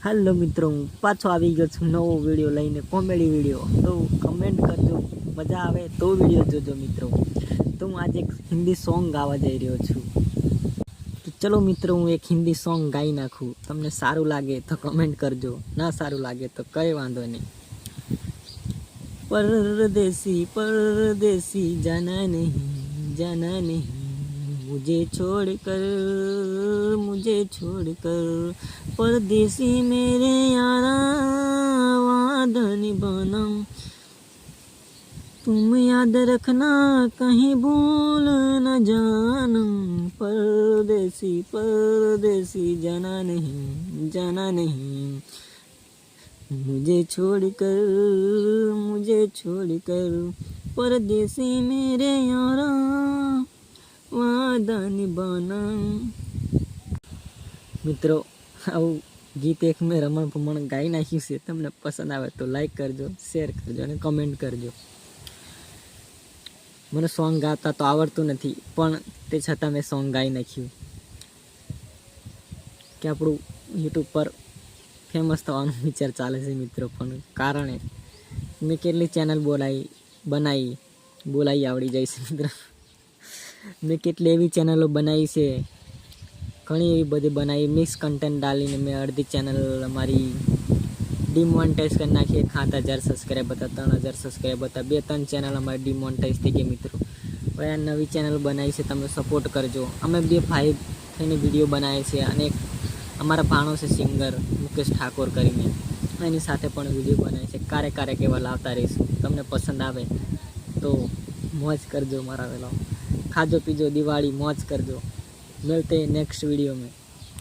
Hello मित्रों, पाछो આવી ગયો છું નવો વિડિયો લઈને, કોમેડી વિડિયો। તો કમેન્ટ કરજો, મજા આવે તો વિડિયો જોજો મિત્રો। તો હું આજે એક હિન્દી સોંગ ગાવા જઈ રહ્યો છું। તો ચલો મિત્રો, હું એક હિન્દી સોંગ ગાઈ નાખું। તમને સારું લાગે તો કમેન્ટ કરજો, ના સારું લાગે તો કઈ વાંધો નહીં। परदेसी परदेसी जाना नहीं मुझे छोड़कर परदेसी मेरे यारा वादा निभाना तुम याद रखना कहीं भूल न जाना परदेसी परदेसी जाना नहीं मुझे छोड़कर परदेसी मेरे यारा वादा निभाना। मित्रों, આવું ગીત એક મેં રમણ ભમણ ગાઈ નાખ્યું છે। તમને પસંદ આવે તો લાઈક કરજો, શેર કરજો અને કમેન્ટ કરજો। મને સોંગ ગાતા તો આવડતું નથી, પણ તે છતાં મેં સોંગ ગાઈ નાખ્યું કે આપણું યુટ્યુબ પર ફેમસ થવાનો વિચાર ચાલે છે મિત્રો। પણ કારણે મેં કેટલી ચેનલ બોલાવી આવડી જાય છે મિત્રો। મેં કેટલી એવી ચેનલો બનાવી છે, ઘણી એવી બધી બનાવી, મિક્સ કન્ટેન્ટ ડાલીને મેં અડધી ચેનલ અમારી ડિમોનેટાઈઝ કરી નાખી। 7000 સબસ્ક્રાઈબ હતા, 3000 સબસ્ક્રાઈબ હતા, 2-3 ચેનલ અમારી ડિમોનેટાઈઝ થઈ ગઈ મિત્રો। હવે આ નવી ચેનલ બનાવી છે, તમે સપોર્ટ કરજો। અમે 2 ભાઈ થઈને વિડીયો બનાવીએ છીએ અને અમારા ભાણો છે સિંગર મુકેશ ઠાકોર કરીને, એની સાથે પણ વિડીયો બનાવે છે। ક્યારેક એવા લાવતા રહીશું। તમને પસંદ આવે તો મોજ કરજો, મારા વેલો ખાજો પીજો, દિવાળી મોજ કરજો। मिलते हैं नेक्स्ट वीडियो में।